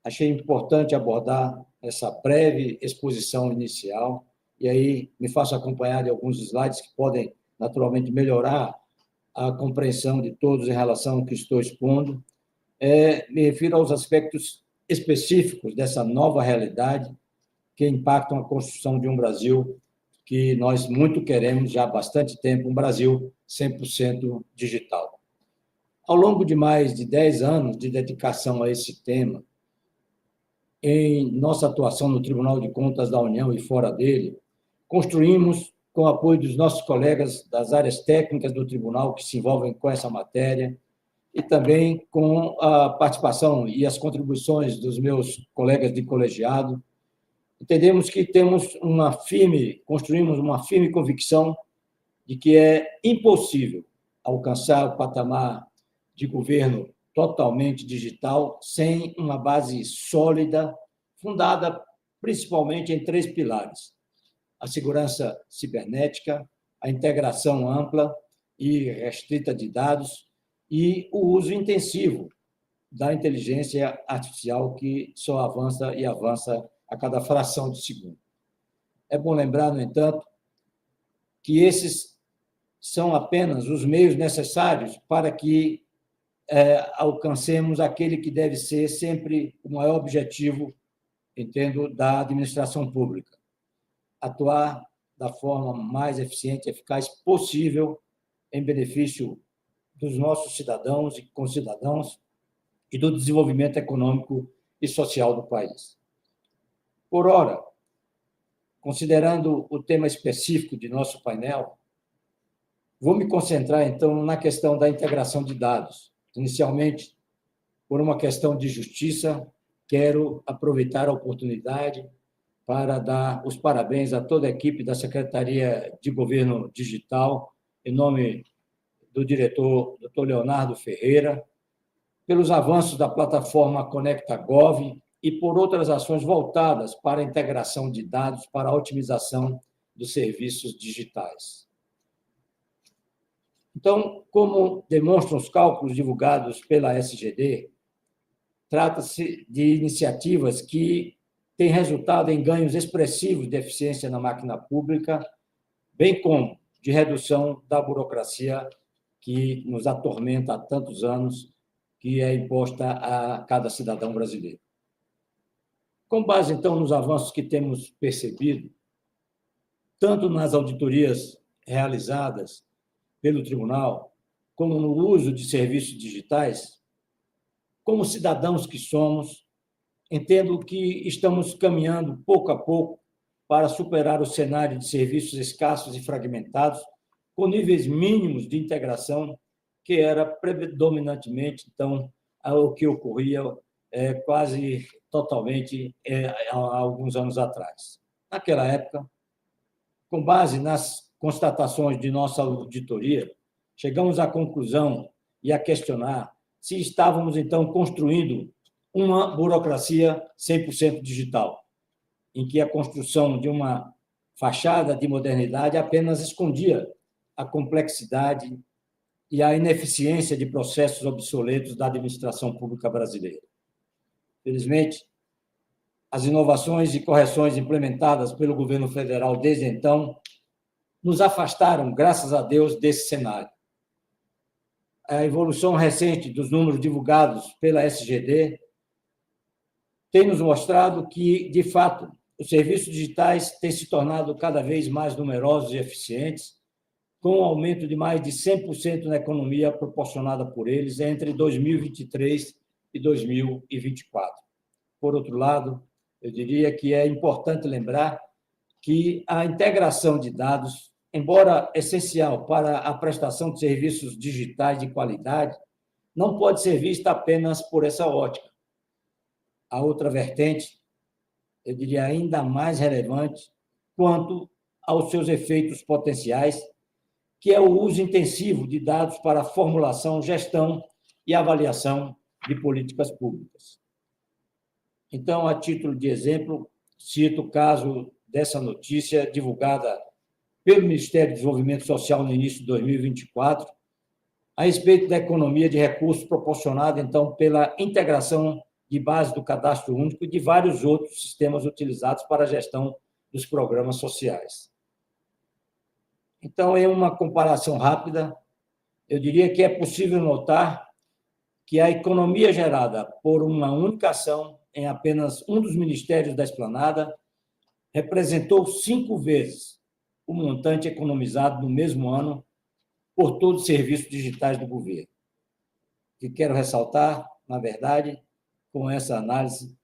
achei importante abordar essa breve exposição inicial, e aí me faço acompanhar de alguns slides que podem, naturalmente, melhorar a compreensão de todos em relação ao que estou expondo. Me refiro aos aspectos específicos dessa nova realidade que impactam a construção de um Brasil que nós muito queremos já há bastante tempo, um Brasil 100% digital. Ao longo de mais de 10 anos de dedicação a esse tema, em nossa atuação no Tribunal de Contas da União e fora dele, construímos, com o apoio dos nossos colegas das áreas técnicas do tribunal que se envolvem com essa matéria, e também com a participação e as contribuições dos meus colegas de colegiado, entendemos que construímos uma firme convicção de que é impossível alcançar o patamar de governo totalmente digital sem uma base sólida, fundada principalmente em 3 pilares: a segurança cibernética, a integração ampla e restrita de dados e o uso intensivo da inteligência artificial, que só avança e avança a cada fração de segundo. É bom lembrar, no entanto, que esses são apenas os meios necessários para que alcancemos aquele que deve ser sempre o maior objetivo, entendo, da administração pública: atuar da forma mais eficiente e eficaz possível em benefício dos nossos cidadãos e concidadãos e do desenvolvimento econômico e social do país. Por ora, considerando o tema específico de nosso painel, vou me concentrar, então, na questão da integração de dados. Inicialmente, por uma questão de justiça, quero aproveitar a oportunidade para dar os parabéns a toda a equipe da Secretaria de Governo Digital, em nome do diretor Dr. Leonardo Ferreira, pelos avanços da plataforma ConectaGov e por outras ações voltadas para a integração de dados para a otimização dos serviços digitais. Então, como demonstram os cálculos divulgados pela SGD, trata-se de iniciativas que têm resultado em ganhos expressivos de eficiência na máquina pública, bem como de redução da burocracia que nos atormenta há tantos anos, que é imposta a cada cidadão brasileiro. Com base, então, nos avanços que temos percebido, tanto nas auditorias realizadas pelo tribunal, como no uso de serviços digitais, como cidadãos que somos, entendo que estamos caminhando pouco a pouco para superar o cenário de serviços escassos e fragmentados, com níveis mínimos de integração, que era predominantemente, então, o que ocorria quase totalmente há alguns anos atrás. Naquela época, com base nas constatações de nossa auditoria, chegamos à conclusão e a questionar se estávamos, então, construindo uma burocracia 100% digital, em que a construção de uma fachada de modernidade apenas escondia a complexidade e a ineficiência de processos obsoletos da administração pública brasileira. Felizmente, as inovações e correções implementadas pelo governo federal desde então nos afastaram, graças a Deus, desse cenário. A evolução recente dos números divulgados pela SGD tem nos mostrado que, de fato, os serviços digitais têm se tornado cada vez mais numerosos e eficientes, com um aumento de mais de 100% na economia proporcionada por eles entre 2023 e 2024. Por outro lado, eu diria que é importante lembrar que a integração de dados, embora essencial para a prestação de serviços digitais de qualidade, não pode ser vista apenas por essa ótica. A outra vertente, eu diria ainda mais relevante, quanto aos seus efeitos potenciais, que é o uso intensivo de dados para a formulação, gestão e avaliação de políticas públicas. Então, a título de exemplo, cito o caso dessa notícia divulgada pelo Ministério do Desenvolvimento Social no início de 2024, a respeito da economia de recursos proporcionada, então, pela integração de base do Cadastro Único e de vários outros sistemas utilizados para a gestão dos programas sociais. Então, em uma comparação rápida, eu diria que é possível notar que a economia gerada por uma única ação em apenas um dos ministérios da esplanada representou 5 vezes o montante economizado no mesmo ano por todos os serviços digitais do governo. O que quero ressaltar, na verdade, com essa análise,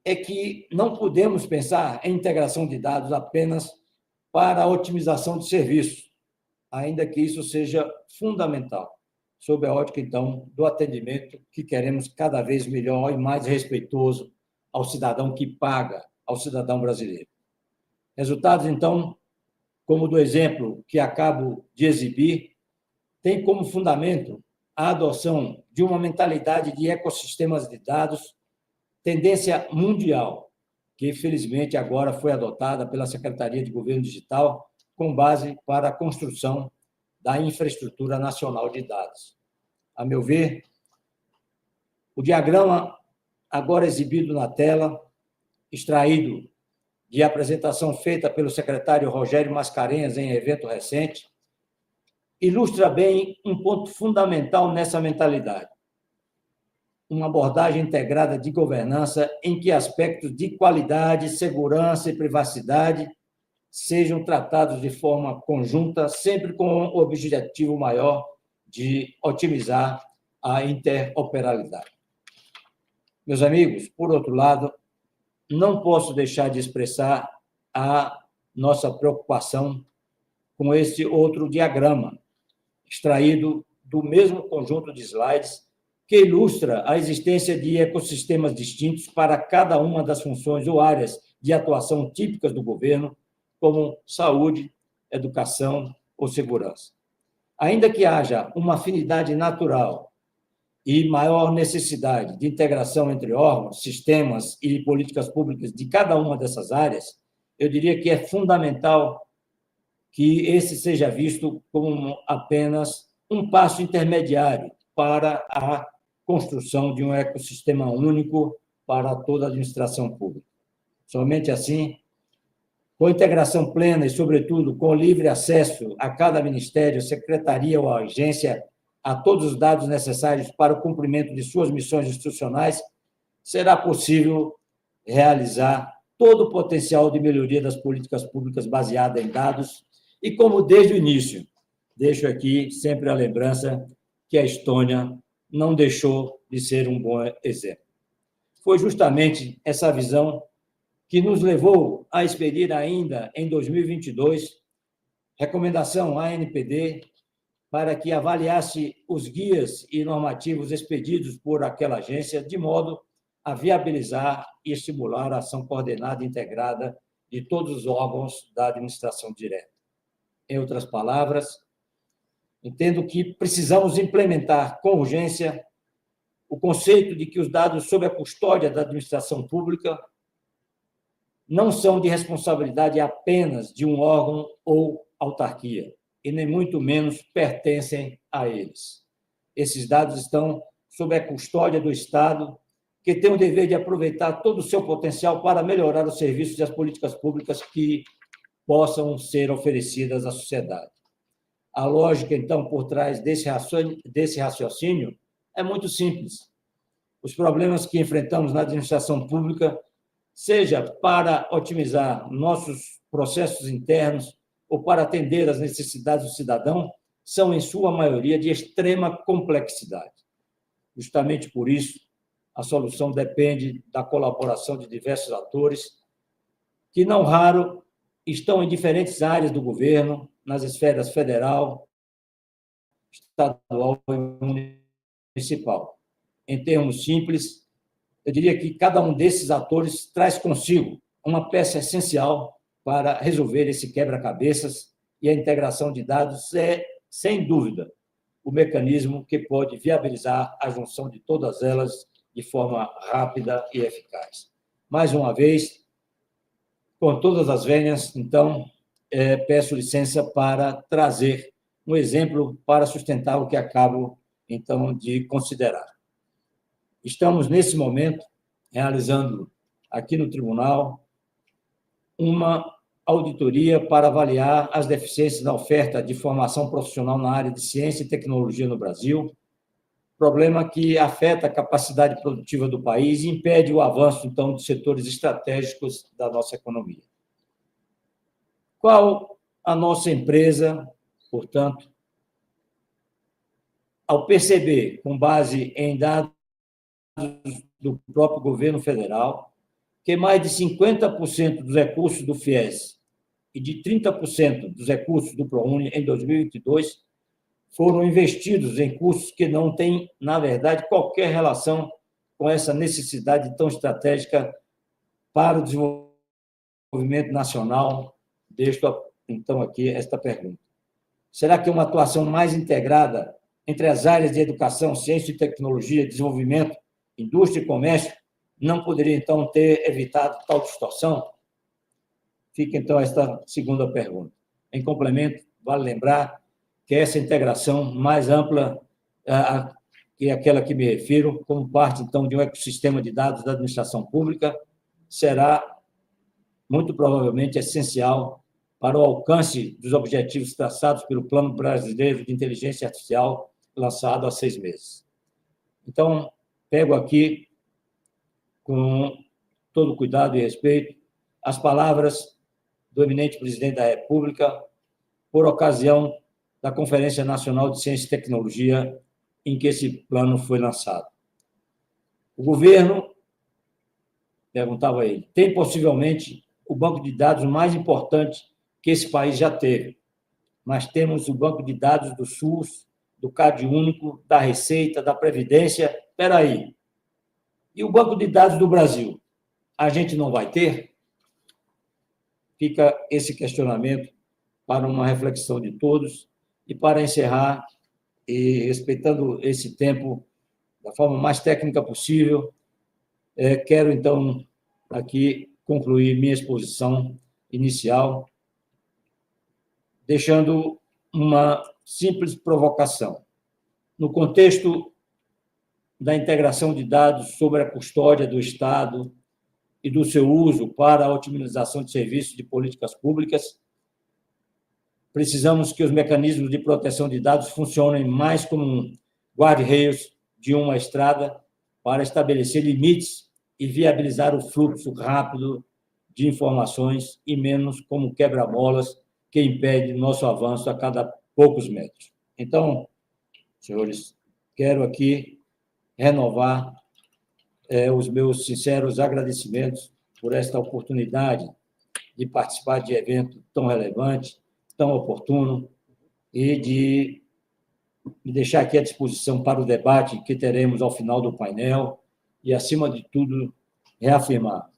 é que não podemos pensar em integração de dados apenas para a otimização de serviços, ainda que isso seja fundamental, sob a ótica, então, do atendimento que queremos cada vez melhor e mais respeitoso ao cidadão que paga, ao cidadão brasileiro. Resultados, então, como do exemplo que acabo de exibir, tem como fundamento a adoção de uma mentalidade de ecossistemas de dados, tendência mundial, que, felizmente, agora foi adotada pela Secretaria de Governo Digital com base para a construção da infraestrutura nacional de dados. A meu ver, o diagrama agora exibido na tela, extraído de apresentação feita pelo secretário Rogério Mascarenhas em evento recente, ilustra bem um ponto fundamental nessa mentalidade. Uma abordagem integrada de governança em que aspectos de qualidade, segurança e privacidade sejam tratados de forma conjunta, sempre com o objetivo maior de otimizar a interoperabilidade. Meus amigos, por outro lado, não posso deixar de expressar a nossa preocupação com esse outro diagrama, extraído do mesmo conjunto de slides, que ilustra a existência de ecossistemas distintos para cada uma das funções ou áreas de atuação típicas do governo, como saúde, educação ou segurança. Ainda que haja uma afinidade natural e maior necessidade de integração entre órgãos, sistemas e políticas públicas de cada uma dessas áreas, eu diria que é fundamental que esse seja visto como apenas um passo intermediário para a construção de um ecossistema único para toda a administração pública. Somente assim, com integração plena e, sobretudo, com livre acesso a cada ministério, secretaria ou agência a todos os dados necessários para o cumprimento de suas missões institucionais, será possível realizar todo o potencial de melhoria das políticas públicas baseada em dados e, como desde o início, deixo aqui sempre a lembrança que a Estônia não deixou de ser um bom exemplo. Foi justamente essa visão que nos levou a expedir ainda em 2022 recomendação à ANPD para que avaliasse os guias e normativos expedidos por aquela agência, de modo a viabilizar e estimular a ação coordenada e integrada de todos os órgãos da administração direta. Em outras palavras, entendo que precisamos implementar com urgência o conceito de que os dados sob a custódia da administração pública não são de responsabilidade apenas de um órgão ou autarquia, e nem muito menos pertencem a eles. Esses dados estão sob a custódia do Estado, que tem o dever de aproveitar todo o seu potencial para melhorar os serviços e as políticas públicas que possam ser oferecidas à sociedade. A lógica, então, por trás desse raciocínio é muito simples. Os problemas que enfrentamos na administração pública, seja para otimizar nossos processos internos ou para atender às necessidades do cidadão, são, em sua maioria, de extrema complexidade. Justamente por isso, a solução depende da colaboração de diversos atores, que, não raro, estão em diferentes áreas do governo, nas esferas federal, estadual e municipal. Em termos simples, eu diria que cada um desses atores traz consigo uma peça essencial para resolver esse quebra-cabeças, e a integração de dados é, sem dúvida, o mecanismo que pode viabilizar a junção de todas elas de forma rápida e eficaz. Mais uma vez, com todas as vênias, então, peço licença para trazer um exemplo para sustentar o que acabo, então, de considerar. Estamos, nesse momento, realizando aqui no tribunal uma auditoria para avaliar as deficiências na oferta de formação profissional na área de ciência e tecnologia no Brasil, problema que afeta a capacidade produtiva do país e impede o avanço, então, de setores estratégicos da nossa economia. Qual a nossa empresa, portanto, ao perceber, com base em dados do próprio governo federal, que mais de 50% dos recursos do FIES e de 30% dos recursos do ProUni em 2022 foram investidos em cursos que não têm, na verdade, qualquer relação com essa necessidade tão estratégica para o desenvolvimento nacional. Deixo, então, aqui esta pergunta. Será que uma atuação mais integrada entre as áreas de educação, ciência e tecnologia, desenvolvimento, indústria e comércio não poderia, então, ter evitado tal distorção? Fica, então, esta segunda pergunta. Em complemento, vale lembrar que essa integração mais ampla que é aquela que me refiro, como parte, então, de um ecossistema de dados da administração pública, será, muito provavelmente, essencial para o alcance dos objetivos traçados pelo Plano Brasileiro de Inteligência Artificial, lançado há 6 meses. Então, pego aqui, com todo cuidado e respeito, as palavras do eminente presidente da República, por ocasião da Conferência Nacional de Ciência e Tecnologia, em que esse plano foi lançado. O governo, perguntava ele, tem possivelmente o banco de dados mais importante que esse país já teve, mas temos o banco de dados do SUS, do CAD Único, da Receita, da Previdência. Espera aí. E o banco de dados do Brasil? A gente não vai ter? Fica esse questionamento para uma reflexão de todos. E, para encerrar, e respeitando esse tempo da forma mais técnica possível, quero, então, aqui concluir minha exposição inicial, deixando uma simples provocação. No contexto da integração de dados sobre a custódia do Estado e do seu uso para a otimização de serviços de políticas públicas, precisamos que os mecanismos de proteção de dados funcionem mais como um guarda-reios de uma estrada para estabelecer limites e viabilizar o fluxo rápido de informações e menos como quebra-molas que impede nosso avanço a cada poucos metros. Então, senhores, quero aqui renovar os meus sinceros agradecimentos por esta oportunidade de participar de evento tão relevante, tão oportuno, e de me deixar aqui à disposição para o debate que teremos ao final do painel e, acima de tudo, reafirmar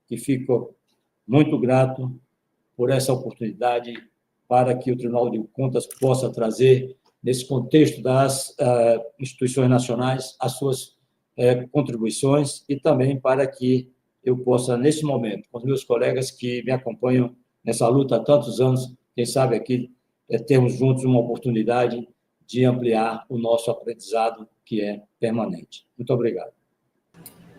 que fico muito grato por essa oportunidade para que o Tribunal de Contas possa trazer, nesse contexto das instituições nacionais, as suas contribuições e também para que eu possa, nesse momento, com os meus colegas que me acompanham nessa luta há tantos anos, quem sabe aqui termos juntos uma oportunidade de ampliar o nosso aprendizado, que é permanente. Muito obrigado.